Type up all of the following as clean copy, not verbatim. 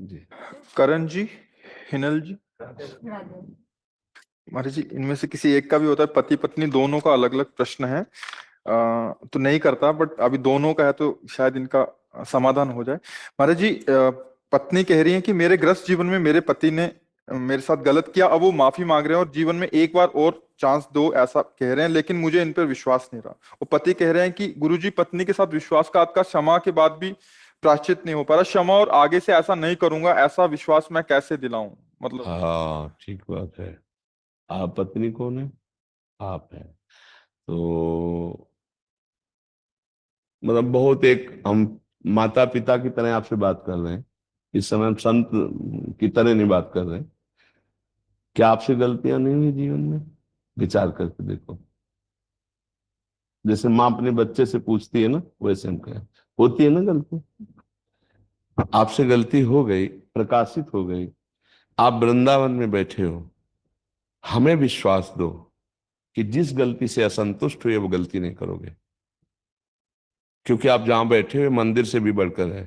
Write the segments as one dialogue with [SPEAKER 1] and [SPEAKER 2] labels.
[SPEAKER 1] जी।
[SPEAKER 2] करण जी, हिनल जी, महाराज जी, इनमें से किसी एक का भी होता है, पति पत्नी दोनों का अलग अलग प्रश्न है। तो नहीं करता, बट अभी दोनों का है तो शायद इनका समाधान हो जाए। महाराज जी, पत्नी कह रही है कि मेरे गृहस्थ जीवन में मेरे पति ने मेरे साथ गलत किया, अब वो माफी मांग रहे हैं और जीवन में एक बार और चांस दो ऐसा कह रहे हैं, लेकिन मुझे इन पर विश्वास नहीं रहा। वो पति कह रहे हैं कि गुरुजी, पत्नी के साथ विश्वासघात का क्षमा के बाद भी प्रायश्चित नहीं हो पा रहा, क्षमा और आगे से ऐसा नहीं करूंगा, ऐसा विश्वास मैं कैसे दिलाऊं? मतलब
[SPEAKER 1] हाँ, ठीक बात है। आप पत्नी कौन है? आप है। तो मतलब बहुत एक हम माता पिता की तरह आपसे बात कर रहे हैं। इस समय हम संत की तरह नहीं बात कर रहे हैं। क्या आपसे गलतियां नहीं हुई जीवन में? विचार करके देखो। जैसे माँ अपने बच्चे से पूछती है ना, वैसे हम कहें होती है ना गलती। आपसे गलती हो गई, प्रकाशित हो गई, आप वृंदावन में बैठे हो, हमें विश्वास दो कि जिस गलती से असंतुष्ट हुए वो गलती नहीं करोगे, क्योंकि आप जहां बैठे हुए मंदिर से भी बढ़कर है।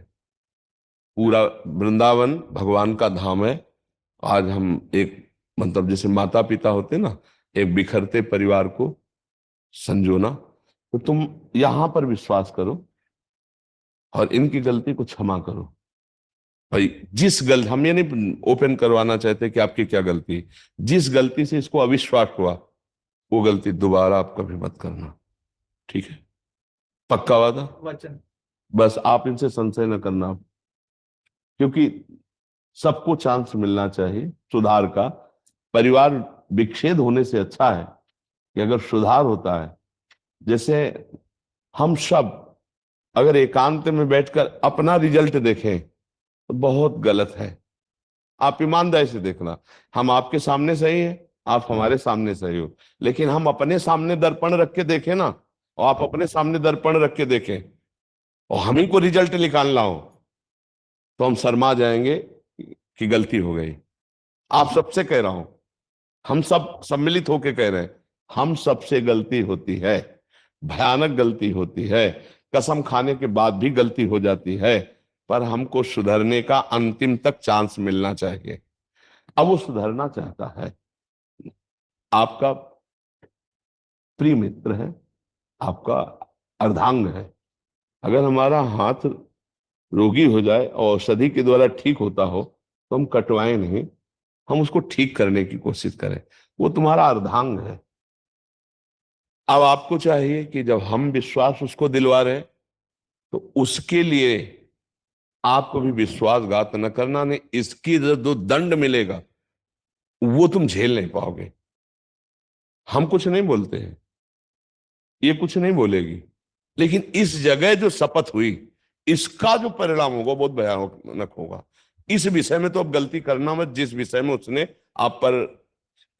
[SPEAKER 1] पूरा वृंदावन भगवान का धाम है। आज हम एक मतलब जैसे माता पिता होते ना, एक बिखरते परिवार को संजोना, तो तुम यहां पर विश्वास करो और इनकी गलती को क्षमा करो। भाई जिस गलती, हम ये नहीं ओपन करवाना चाहते कि आपकी क्या गलती, जिस गलती से इसको अविश्वास हुआ वो गलती दोबारा आप कभी मत करना। ठीक है? पक्का वादा? वचन। बस आप इनसे संशय न करना, क्योंकि सबको चांस मिलना चाहिए सुधार का। परिवार विच्छेद होने से अच्छा है कि अगर सुधार होता है। जैसे हम सब अगर एकांत में बैठकर अपना रिजल्ट देखें तो बहुत गलत है। आप ईमानदारी से देखना, हम आपके सामने सही है, आप हमारे सामने सही हो, लेकिन हम अपने सामने दर्पण रख के देखें ना, और आप अपने सामने दर्पण रख के देखें और हम ही को रिजल्ट निकालना हो, तो हम शर्मा जाएंगे कि गलती हो गई। आप सबसे कह रहा हूं, हम सब सम्मिलित होकर कह रहे हैं, हम सबसे गलती होती है, भयानक गलती होती है, कसम खाने के बाद भी गलती हो जाती है, पर हमको सुधरने का अंतिम तक चांस मिलना चाहिए। अब वो सुधरना चाहता है, आपका प्रिय मित्र है, आपका अर्धांग है। अगर हमारा हाथ रोगी हो जाए और औषधि के द्वारा ठीक होता हो तो हम कटवाएं नहीं, हम उसको ठीक करने की कोशिश करें। वो तुम्हारा अर्धांग है। अब आपको चाहिए कि जब हम विश्वास उसको दिलवा रहे हैं तो उसके लिए आपको भी विश्वासघात न करना, नहीं इसकी जो दंड मिलेगा वो तुम झेल नहीं पाओगे। हम कुछ नहीं बोलते हैं, ये कुछ नहीं बोलेगी, लेकिन इस जगह जो शपथ हुई इसका जो परिणाम होगा बहुत भयानक होगा। इस विषय में तो अब गलती करना मत, जिस विषय में उसने आप पर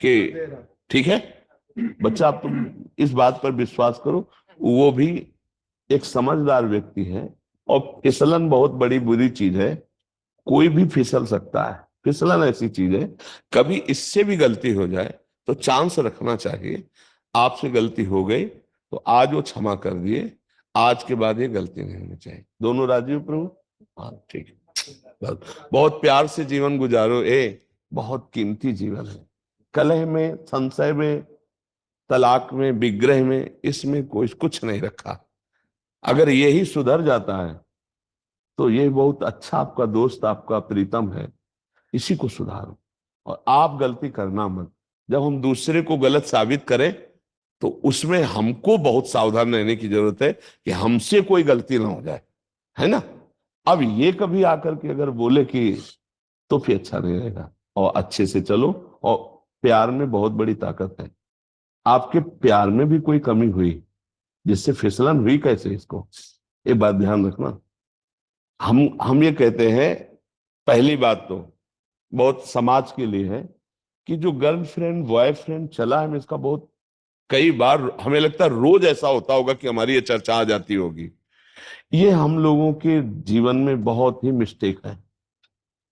[SPEAKER 1] के, ठीक है बच्चा, आप तुम इस बात पर विश्वास करो। वो भी एक समझदार व्यक्ति है, और फिसलन बहुत बड़ी बुरी चीज है। कोई भी फिसल सकता है, फिसलन ऐसी चीज है, कभी इससे भी गलती हो जाए तो चांस रखना चाहिए। आपसे गलती हो गई तो आज वो क्षमा कर दिए, आज के बाद ये गलती नहीं होनी चाहिए। दोनों राजी हो प्रभु? हाँ, ठीक है। बहुत प्यार से जीवन गुजारो, बहुत कीमती जीवन है। कलह में, संशय में, तलाक में, विग्रह में, इसमें कोई कुछ नहीं रखा। अगर यही सुधर जाता है तो ये बहुत अच्छा आपका दोस्त, आपका प्रीतम है, इसी को सुधारो। और आप गलती करना मत। जब हम दूसरे को गलत साबित करें तो उसमें हमको बहुत सावधान रहने की जरूरत है कि हमसे कोई गलती ना हो जाए, है ना? अब ये कभी आकर के अगर बोले कि, तो फिर अच्छा नहीं रहेगा। और अच्छे से चलो, और प्यार में बहुत बड़ी ताकत है। आपके प्यार में भी कोई कमी हुई जिससे फिसलन हुई कैसे, इसको एक बात ध्यान रखना। हम ये कहते हैं, पहली बात तो बहुत समाज के लिए है कि जो गर्लफ्रेंड बॉयफ्रेंड चला है, इसका बहुत कई बार हमें लगता है रोज ऐसा होता होगा कि हमारी ये चर्चा आ जाती होगी। ये हम लोगों के जीवन में बहुत ही मिस्टेक है।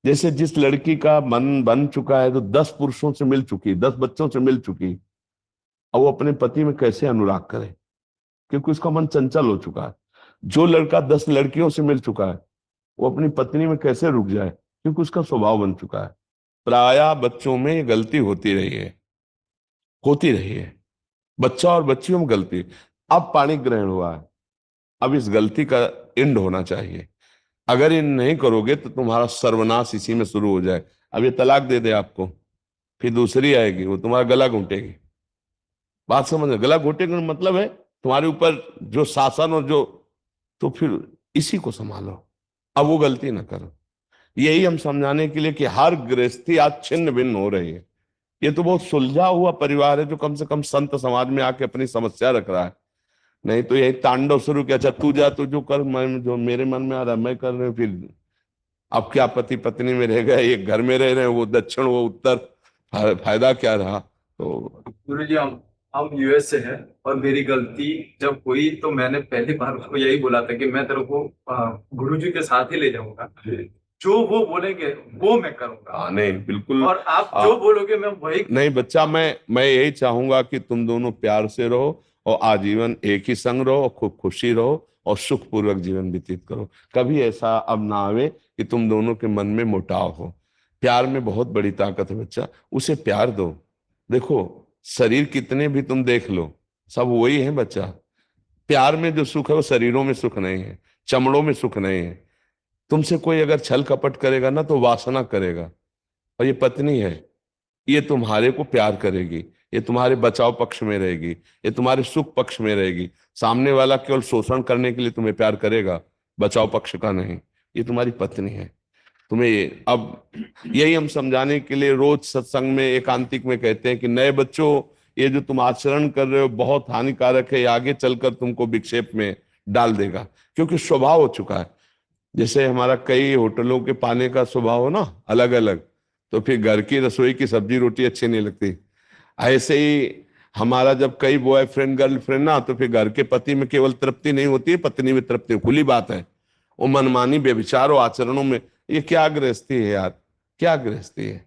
[SPEAKER 1] जैसे जिस लड़की का मन बन चुका है, तो 10 पुरुषों से मिल चुकी, 10 बच्चों से मिल चुकी, और वो अपने पति में कैसे अनुराग करे, क्योंकि उसका मन चंचल हो चुका है। जो लड़का 10 लड़कियों से मिल चुका है, वो अपनी पत्नी में कैसे रुक जाए, क्योंकि उसका स्वभाव बन चुका है। प्रायः बच्चों में ये गलती होती रही है, बच्चा और बच्चियों में गलती। अब पाणी ग्रहण हुआ है, अब इस गलती का एंड होना चाहिए। अगर ये नहीं करोगे तो तुम्हारा सर्वनाश इसी में शुरू हो जाए। अब ये तलाक दे दे आपको, फिर दूसरी आएगी, वो तुम्हारा गला घोंटेगी। बात समझ रहे? गला घोंटेगा मतलब है तुम्हारे ऊपर जो शासन और जो, तो फिर इसी को संभालो, अब वो गलती ना करो। यही हम समझाने के लिए कि हर गृहस्थी आज छिन्न भिन्न हो रही है। ये तो बहुत सुलझा हुआ परिवार है जो कम से कम संत समाज में आके अपनी समस्या रख रहा है। नहीं तो यही तांडव शुरू किया, अच्छा तू जा, तू जो कर, मैं जो मेरे मन में आ रहा है मैं कर रहा हूं। फिर अब क्या पति पत्नी में रह गए, एक घर में रह रहे हैं, वो दक्षिण वो उत्तर, फायदा क्या रहा? तो
[SPEAKER 3] गुरु जी, हम यूएस से हैं और मेरी गलती जब हुई तो मैंने पहली बार उसको यही बोला था कि मैं तेरे को गुरु जी के साथ ही ले जाऊंगा, जो वो बोलेंगे वो मैं करूंगा।
[SPEAKER 1] नहीं बिल्कुल।
[SPEAKER 3] और आप जो बोलोगे मैं वही।
[SPEAKER 1] नहीं बच्चा, मैं यही चाहूंगा कि तुम दोनों प्यार से रहो और आजीवन एक ही संग रहो और खूब खुशी रहो और सुखपूर्वक जीवन व्यतीत करो। कभी ऐसा अब ना आवे कि तुम दोनों के मन में मुटाव हो। प्यार में बहुत बड़ी ताकत है बच्चा, उसे प्यार दो। देखो शरीर कितने भी तुम देख लो, सब वही है बच्चा। प्यार में जो सुख है वो शरीरों में सुख नहीं है, चमड़ों में सुख नहीं है। तुमसे कोई अगर छल कपट करेगा ना तो वासना करेगा। और ये पत्नी है, ये तुम्हारे को प्यार करेगी, ये तुम्हारे बचाव पक्ष में रहेगी, ये तुम्हारे सुख पक्ष में रहेगी। सामने वाला केवल शोषण करने के लिए तुम्हें प्यार करेगा, बचाव पक्ष का नहीं। ये तुम्हारी पत्नी है। तुम्हें अब यही हम समझाने के लिए रोज सत्संग में एकांतिक में कहते हैं कि नए बच्चों, ये जो तुम आचरण कर रहे हो बहुत हानिकारक है, ये आगे चलकर तुमको विक्षेप में डाल देगा, क्योंकि स्वभाव हो चुका है। जैसे हमारा कई होटलों के पाने का स्वभाव हो ना अलग अलग, तो फिर घर की रसोई की सब्जी रोटी अच्छी नहीं लगती। ऐसे ही हमारा जब कई बॉयफ्रेंड गर्लफ्रेंड ना, तो फिर घर के पति में केवल तृप्ति नहीं होती है, पत्नी में तृप्ति, खुली बात है। वो मनमानी व्यभिचार और आचरणों में, ये क्या गृहस्थी है यार, क्या गृहस्थी है,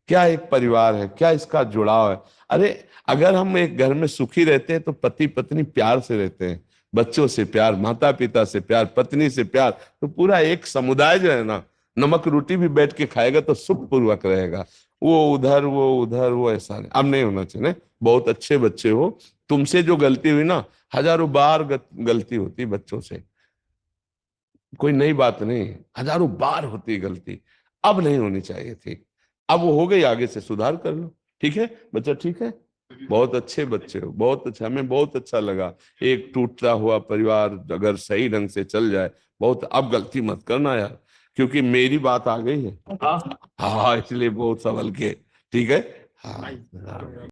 [SPEAKER 1] क्या एक परिवार है, क्या इसका जुड़ाव है? अरे अगर हम एक घर में सुखी रहते हैं तो पति पत्नी प्यार से रहते हैं, बच्चों से प्यार, माता पिता से प्यार, पत्नी से प्यार, तो पूरा एक समुदाय जो है ना, नमक रोटी भी बैठ के खाएगा तो सुख पूर्वक रहेगा। वो उधर वो उधर, वो ऐसा नहीं, अब नहीं होना चाहिए। बहुत अच्छे बच्चे हो, तुमसे जो गलती हुई ना, हजारों बार गलती होती बच्चों से, कोई नई बात नहीं, हजारों बार होती गलती। अब नहीं होनी चाहिए थी, अब वो हो गई, आगे से सुधार कर लो। ठीक है बच्चा, ठीक है। बहुत अच्छे बच्चे हो, बहुत अच्छा, हमें बहुत अच्छा लगा। एक टूटता हुआ परिवार अगर सही ढंग से चल जाए, बहुत। अब गलती मत करना यार, क्योंकि मेरी बात आ गई है। हाँ, इसलिए बहुत संभल के। ठीक है। हाँ।